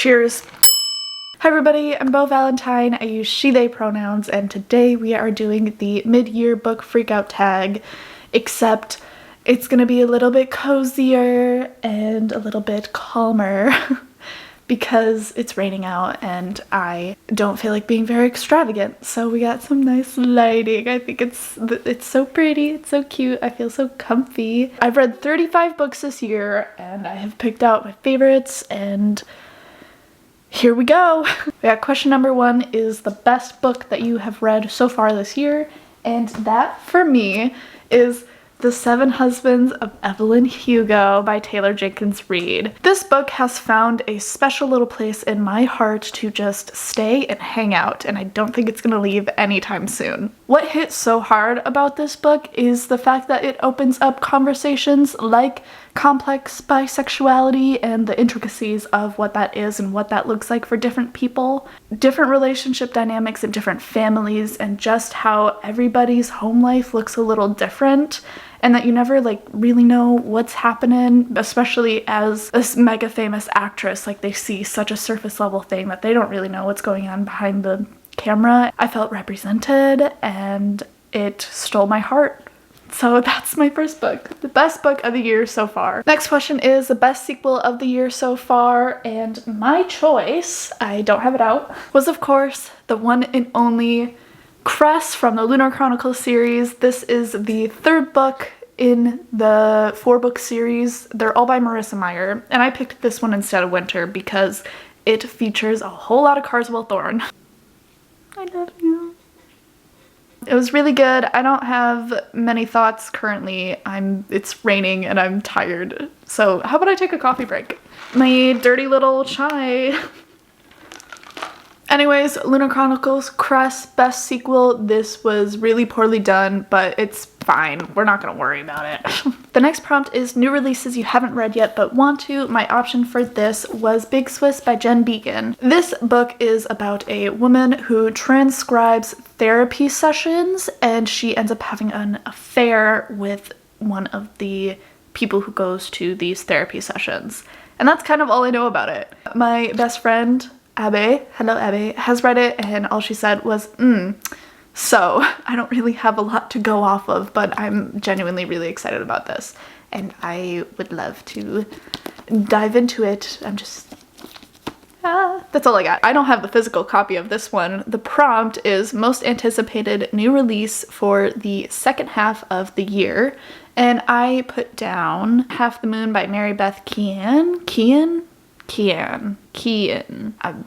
Cheers. Hi everybody, I'm Bo Valentine. I use she, they pronouns, and today we are doing the mid-year book freakout tag, except it's gonna be a little bit cozier and a little bit calmer because it's raining out and I don't feel like being very extravagant. So we got some nice lighting. I think it's so pretty, it's so cute, I feel so comfy. I've read 35 books this year and I have picked out my favorites, and here we go. Yeah, question number 1 is the best book that you have read so far this year, and that for me is The Seven Husbands of Evelyn Hugo by Taylor Jenkins Reid. This book has found a special little place in my heart to just stay and hang out, and I don't think it's gonna leave anytime soon. What hits so hard about this book is the fact that it opens up conversations like complex bisexuality and the intricacies of what that is and what that looks like for different people, different relationship dynamics in different families, and just how everybody's home life looks a little different, and that you never really know what's happening, especially as this mega famous actress. Like, they see such a surface level thing that they don't really know what's going on behind the camera. I felt represented and it stole my heart. So that's my first book. The best book of the year so far. Next question is the best sequel of the year so far, and my choice, I don't have it out, was of course the one and only Cress from the Lunar Chronicles series. This is the 3rd book in the 4-book series. They're all by Marissa Meyer, and I picked this one instead of Winter because it features a whole lot of Carswell Thorne. I love you. It was really good. I don't have many thoughts currently. It's raining and I'm tired. So how about I take a coffee break? My dirty little chai. Anyways, Lunar Chronicles, Cress, best sequel. This was really poorly done, but it's fine. We're not gonna worry about it. The next prompt is new releases you haven't read yet but want to. My option for this was Big Swiss by Jen Beacon. This book is about a woman who transcribes therapy sessions, and she ends up having an affair with one of the people who goes to these therapy sessions. And that's kind of all I know about it. My best friend, Abby, hello Abby, has read it, and all she said was, So I don't really have a lot to go off of, but I'm genuinely really excited about this, and I would love to dive into it. That's all I got. I don't have the physical copy of this one. The prompt is most anticipated new release for the second half of the year, and I put down Half the Moon by Mary Beth Kean.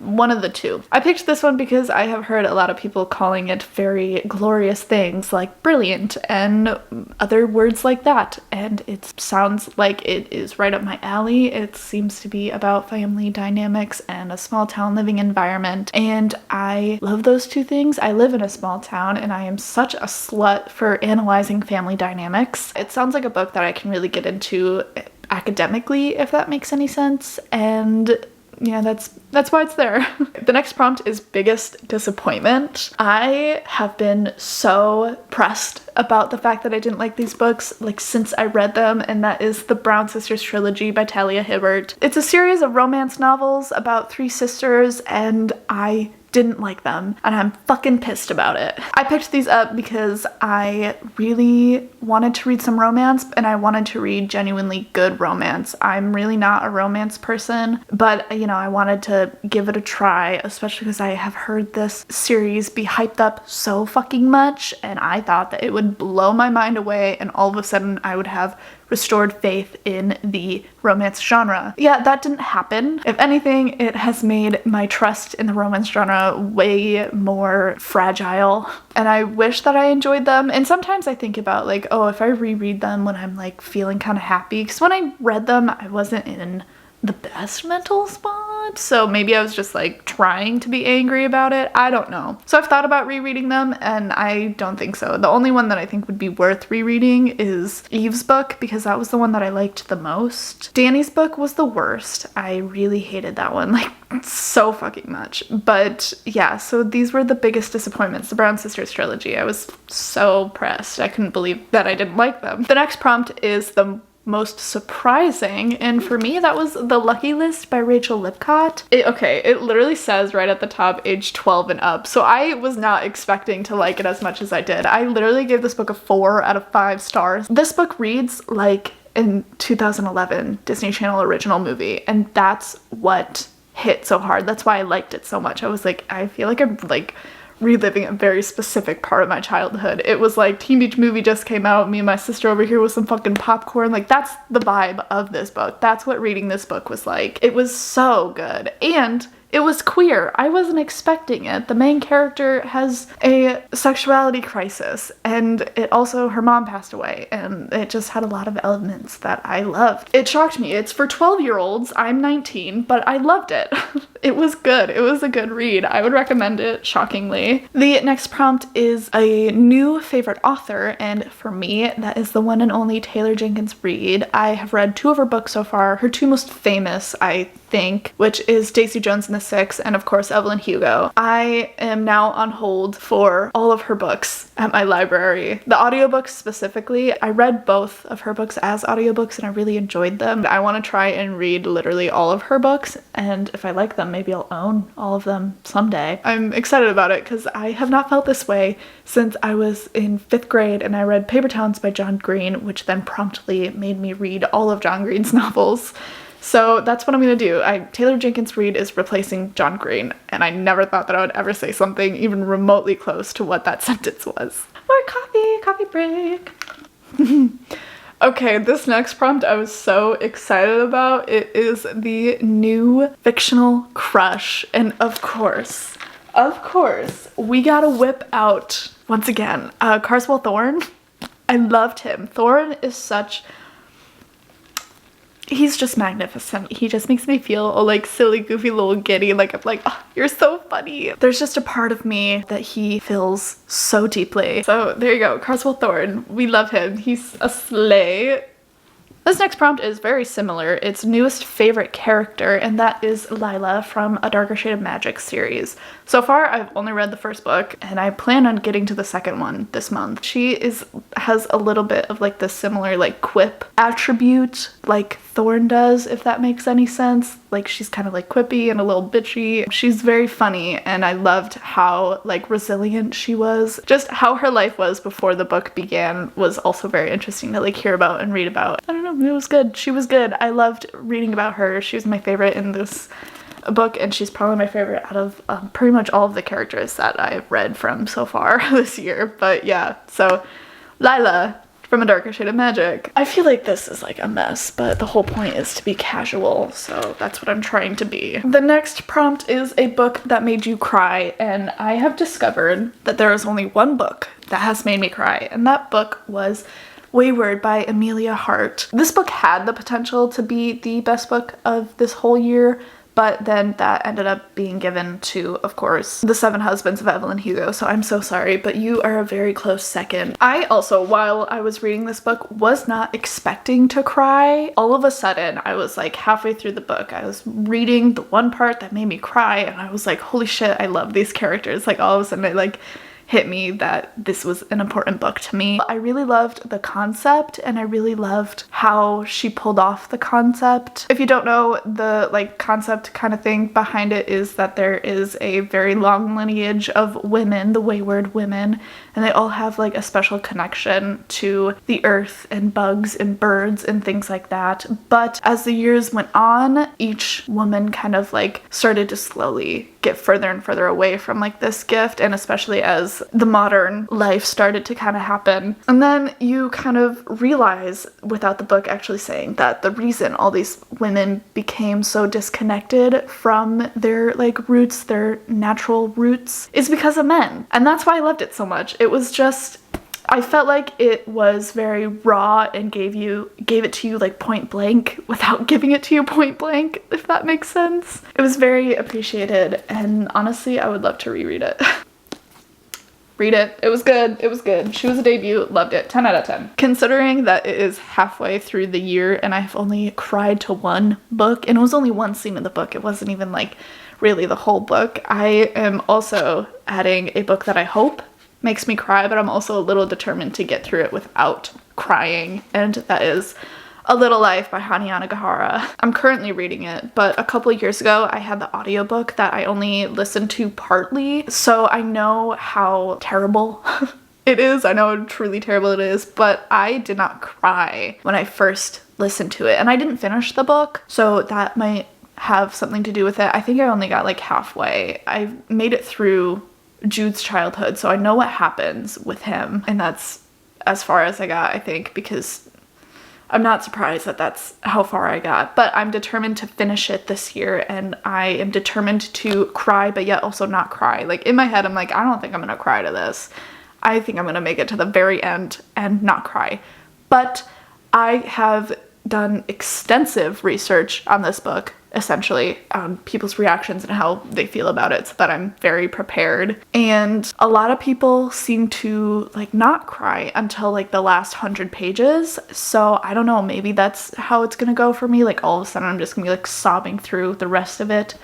One of the two. I picked this one because I have heard a lot of people calling it very glorious things like brilliant and other words like that, and it sounds like it is right up my alley. It seems to be about family dynamics and a small town living environment, and I love those two things. I live in a small town and I am such a slut for analyzing family dynamics. It sounds like a book that I can really get into academically, if that makes any sense, and yeah, that's why it's there. The next prompt is biggest disappointment. I have been so pressed about the fact that I didn't like these books since I read them, and that is the Brown Sisters trilogy by Talia Hibbert. It's a series of romance novels about 3 sisters, and I didn't like them, and I'm fucking pissed about it. I picked these up because I really wanted to read some romance, and I wanted to read genuinely good romance. I'm really not a romance person, but I wanted to give it a try, especially because I have heard this series be hyped up so fucking much, and I thought that it would blow my mind away, and all of a sudden I would have restored faith in the romance genre. Yeah, that didn't happen. If anything, it has made my trust in the romance genre way more fragile, and I wish that I enjoyed them. And sometimes I think about if I reread them when I'm feeling kind of happy, because when I read them I wasn't in the best mental spot, so maybe I was just trying to be angry about it. I don't know. So I've thought about rereading them, and I don't think so. The only one that I think would be worth rereading is Eve's book, because that was the one that I liked the most. Danny's book was the worst. I really hated that one so fucking much. But yeah, so these were the biggest disappointments. The Brown Sisters trilogy. I was so pressed. I couldn't believe that I didn't like them. The next prompt is the most surprising, and for me that was The Lucky List by Rachel Lipcott. It literally says right at the top age 12 and up, so I was not expecting to like it as much as I did. I literally gave this book a 4 out of 5 stars. This book reads like in 2011 Disney Channel original movie, and that's what hit so hard. That's why I liked it so much. I was like, I feel like I'm like reliving a very specific part of my childhood. It was like Teen Beach Movie just came out, me and my sister over here with some fucking popcorn. Like, that's the vibe of this book. That's what reading this book was like. It was so good, and it was queer. I wasn't expecting it. The main character has a sexuality crisis, and it also, her mom passed away, and it just had a lot of elements that I loved. It shocked me. It's for 12-year-olds. I'm 19, but I loved it. It was good. It was a good read. I would recommend it, shockingly. The next prompt is a new favorite author, and for me, that is the one and only Taylor Jenkins Reid. I have read 2 of her books so far. Her 2 most famous, I think, which is Daisy Jones and the Six, and of course Evelyn Hugo. I am now on hold for all of her books at my library. The audiobooks specifically, I read both of her books as audiobooks and I really enjoyed them. I want to try and read literally all of her books, and if I like them, maybe I'll own all of them someday. I'm excited about it because I have not felt this way since I was in 5th grade and I read Paper Towns by John Green, which then promptly made me read all of John Green's novels. So that's what I'm gonna do. Taylor Jenkins Reid is replacing John Green, and I never thought that I would ever say something even remotely close to what that sentence was. More coffee break. Okay, this next prompt I was so excited about. It is the new fictional crush, and of course, we gotta whip out, once again, Carswell Thorne. I loved him. Thorne is he's just magnificent. He just makes me feel like silly, goofy little giddy. Like, I'm like, oh, you're so funny. There's just a part of me that he fills so deeply. So there you go, Carswell Thorne. We love him. He's a slay. This next prompt is very similar. It's newest favorite character, and that is Lila from A Darker Shade of Magic series. So far, I've only read the first book, and I plan on getting to the second one this month. She has a little bit of like the similar like quip attribute like Thorne does, if that makes any sense. Like, she's kind of like quippy and a little bitchy. She's very funny, and I loved how like resilient she was. Just how her life was before the book began was also very interesting to like hear about and read about. I don't know, it was good. She was good. I loved reading about her. She was my favorite in this book, and she's probably my favorite out of pretty much all of the characters that I've read from so far this year. But yeah, so Lila from A Darker Shade of Magic. I feel like this is like a mess, but the whole point is to be casual, so that's what I'm trying to be. The next prompt is a book that made you cry, and I have discovered that there is only one book that has made me cry, and that book was Wayward by Amelia Hart. This book had the potential to be the best book of this whole year, but then that ended up being given to, of course, The Seven Husbands of Evelyn Hugo, so I'm so sorry, but you are a very close second. I also, while I was reading this book, was not expecting to cry. All of a sudden, I was like halfway through the book, I was reading the one part that made me cry, and I was like, holy shit, I love these characters. Like, all of a sudden, it like hit me that this was an important book to me. I really loved the concept, and I really loved how she pulled off the concept. If you don't know, the like concept kind of thing behind it is that there is a very long lineage of women, the wayward women, and they all have like a special connection to the earth and bugs and birds and things like that. But as the years went on, each woman kind of like started to slowly get further and further away from like this gift, and especially as the modern life started to kind of happen. And then you kind of realize, without the book actually saying, that the reason all these women became so disconnected from their like roots, their natural roots, is because of men. And that's why I loved it so much. It was just, I felt like it was very raw and gave it to you like point blank without giving it to you point blank, if that makes sense. It was very appreciated, and honestly, I would love to reread it. Read it. It was good. It was good. She was a debut. Loved it. 10 out of 10. Considering that it is halfway through the year and I've only cried to one book, and it was only one scene in the book, it wasn't even like really the whole book, I am also adding a book that I hope makes me cry, but I'm also a little determined to get through it without crying, and that is A Little Life by Hani Yanagihara. I'm currently reading it, but a couple of years ago I had the audiobook that I only listened to partly, so I know how terrible it is. I know how truly terrible it is, but I did not cry when I first listened to it, and I didn't finish the book, so that might have something to do with it. I think I only got like halfway. I made it through Jude's childhood, so I know what happens with him, and that's as far as I got, I think, because I'm not surprised that that's how far I got, but I'm determined to finish it this year, and I am determined to cry, but yet also not cry. Like, in my head, I'm like, I don't think I'm gonna cry to this. I think I'm gonna make it to the very end and not cry. But I have done extensive research on this book, essentially, on people's reactions and how they feel about it, so that I'm very prepared. And a lot of people seem to like not cry until like the last 100 pages. So I don't know, maybe that's how it's gonna go for me. Like all of a sudden I'm just gonna be like sobbing through the rest of it.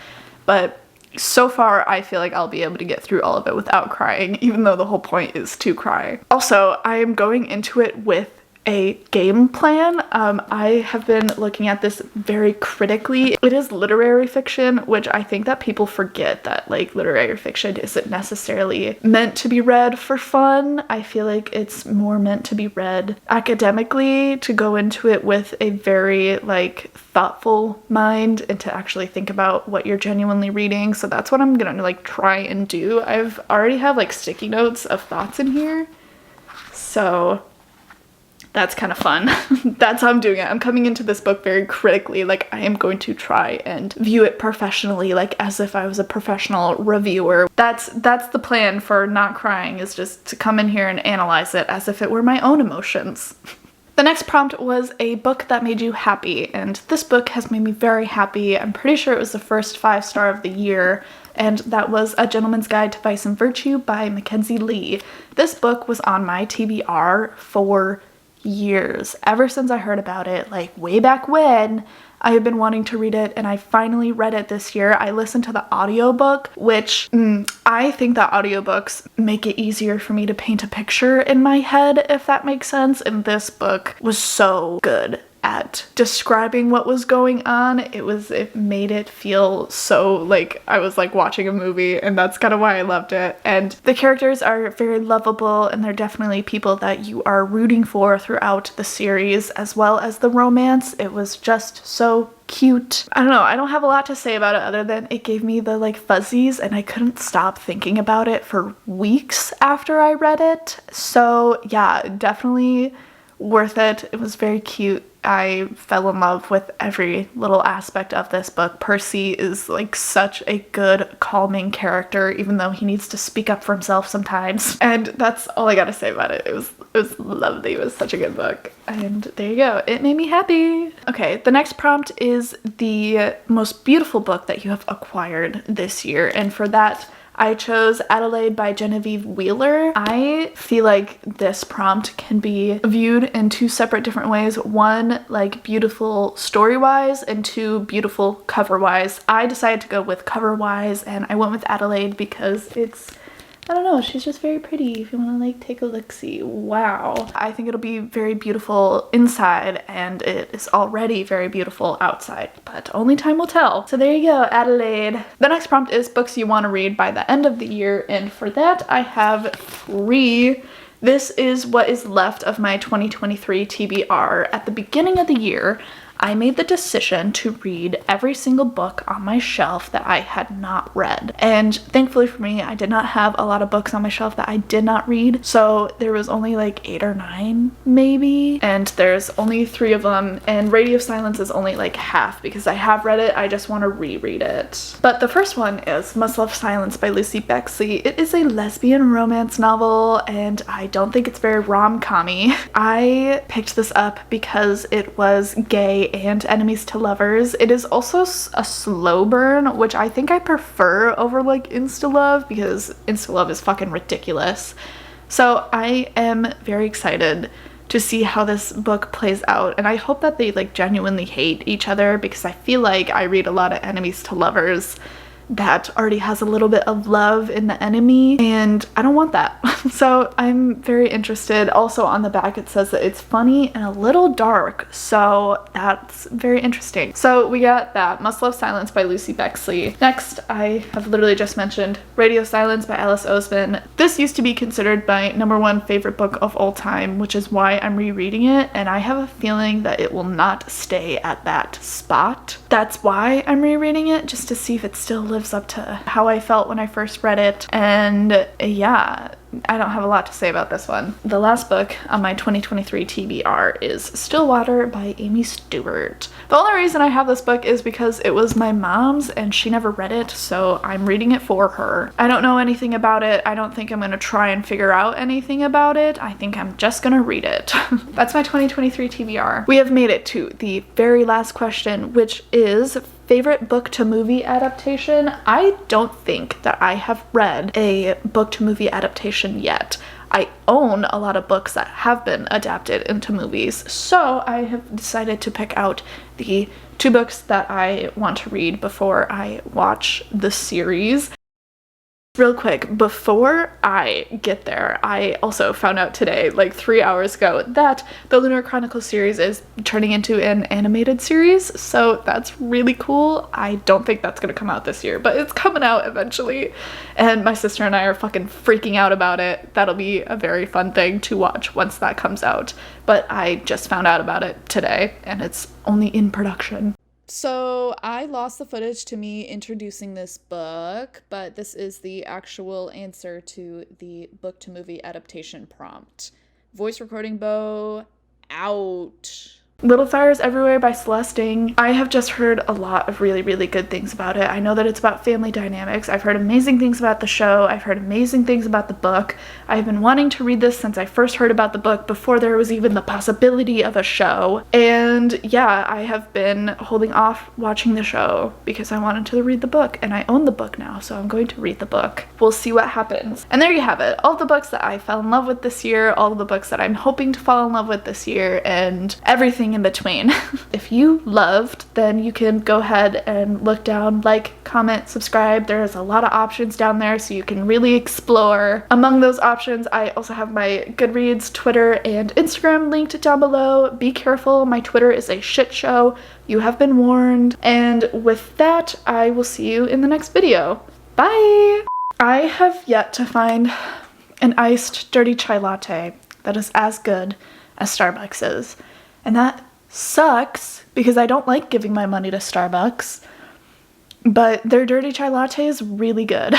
But so far I feel like I'll be able to get through all of it without crying, even though the whole point is to cry. Also, I am going into it with a game plan. I have been looking at this very critically. It is literary fiction, which I think that people forget that like literary fiction isn't necessarily meant to be read for fun. I feel like it's more meant to be read academically, to go into it with a very like thoughtful mind and to actually think about what you're genuinely reading. So that's what I'm gonna like try and do. I've already have like sticky notes of thoughts in here, so that's kind of fun. That's how I'm doing it. I'm coming into this book very critically. Like, I am going to try and view it professionally, like as if I was a professional reviewer. That's the plan for not crying, is just to come in here and analyze it as if it were my own emotions. The next prompt was a book that made you happy, and this book has made me very happy. I'm pretty sure it was the first 5-star of the year, and that was A Gentleman's Guide to Vice and Virtue by Mackenzie Lee. This book was on my TBR for years. Ever since I heard about it, like way back when, I have been wanting to read it, and I finally read it this year. I listened to the audiobook, which I think that audiobooks make it easier for me to paint a picture in my head, if that makes sense, and this book was so good at describing what was going on. It made it feel so like I was like watching a movie, and that's kind of why I loved it. And the characters are very lovable, and they're definitely people that you are rooting for throughout the series, as well as the romance. It was just so cute. I don't know, I don't have a lot to say about it other than it gave me the like fuzzies, and I couldn't stop thinking about it for weeks after I read it. So yeah, definitely worth it. It was very cute. I fell in love with every little aspect of this book. Percy is like such a good, calming character, even though he needs to speak up for himself sometimes. And that's all I gotta say about it. It was lovely. It was such a good book. And there you go. It made me happy. Okay, the next prompt is the most beautiful book that you have acquired this year. And for that, I chose Adelaide by Genevieve Wheeler. I feel like this prompt can be viewed in 2 separate different ways. One, like beautiful story-wise, and 2, beautiful cover-wise. I decided to go with cover-wise, and I went with Adelaide because it's, I don't know, she's just very pretty if you want to like take a look-see. Wow. I think it'll be very beautiful inside, and it is already very beautiful outside, but only time will tell. So there you go, Adelaide. The next prompt is books you want to read by the end of the year, and for that I have 3. This is what is left of my 2023 TBR. At the beginning of the year, I made the decision to read every single book on my shelf that I had not read. And thankfully for me, I did not have a lot of books on my shelf that I did not read. So there was only like 8 or 9 maybe. And there's only 3 of them. And Radio Silence is only like half because I have read it. I just want to reread it. But the first one is Must Love Silence by Lucy Bexley. It is a lesbian romance novel, and I don't think it's very rom-com-y. I picked this up because it was gay and enemies to lovers. It is also a slow burn, which I think I prefer over like insta-love, because insta-love is fucking ridiculous. So I am very excited to see how this book plays out, and I hope that they like genuinely hate each other, because I feel like I read a lot of enemies to lovers that already has a little bit of love in the enemy, and I don't want that. So I'm very interested. Also on the back it says that it's funny and a little dark, so that's very interesting. So we got that, Must Love Silence by Lucy Bexley. Next, I have literally just mentioned Radio Silence by Alice Oseman. This used to be considered my #1 favorite book of all time, which is why I'm rereading it, and I have a feeling that it will not stay at that spot. That's why I'm rereading it, just to see if it still lives up to how I felt when I first read it. And yeah, I don't have a lot to say about this one. The last book on my 2023 TBR is Stillwater by Amy Stewart. The only reason I have this book is because it was my mom's and she never read it, so I'm reading it for her. I don't know anything about it. I don't think I'm gonna try and figure out anything about it. I think I'm just gonna read it. That's my 2023 TBR. We have made it to the very last question, which is favorite book to movie adaptation. I don't think that I have read a book to movie adaptation yet. I own a lot of books that have been adapted into movies, so I have decided to pick out the 2 books that I want to read before I watch the series. Real quick, before I get there, I also found out today, like 3 hours ago, that the Lunar Chronicles series is turning into an animated series, so that's really cool. I don't think that's gonna come out this year, but it's coming out eventually, and my sister and I are fucking freaking out about it. That'll be a very fun thing to watch once that comes out, but I just found out about it today, and it's only in production. So I lost the footage to me introducing this book, but this is the actual answer to the book to movie adaptation prompt. Voice recording bow out. Little Fires Everywhere by Celeste Ng. I have just heard a lot of really, really good things about it. I know that it's about family dynamics. I've heard amazing things about the show. I've heard amazing things about the book. I've been wanting to read this since I first heard about the book, before there was even the possibility of a show. And yeah, I have been holding off watching the show because I wanted to read the book, and I own the book now, so I'm going to read the book. We'll see what happens. And there you have it. All the books that I fell in love with this year, all of the books that I'm hoping to fall in love with this year, and everything in between. If you loved, then you can go ahead and look down, like, comment, subscribe. There's a lot of options down there, so you can really explore. Among those options, I also have my Goodreads, Twitter, and Instagram linked down below. Be careful, my Twitter is a shit show. You have been warned. And with that, I will see you in the next video. Bye! I have yet to find an iced dirty chai latte that is as good as Starbucks's. And that sucks because I don't like giving my money to Starbucks, but their dirty chai latte is really good.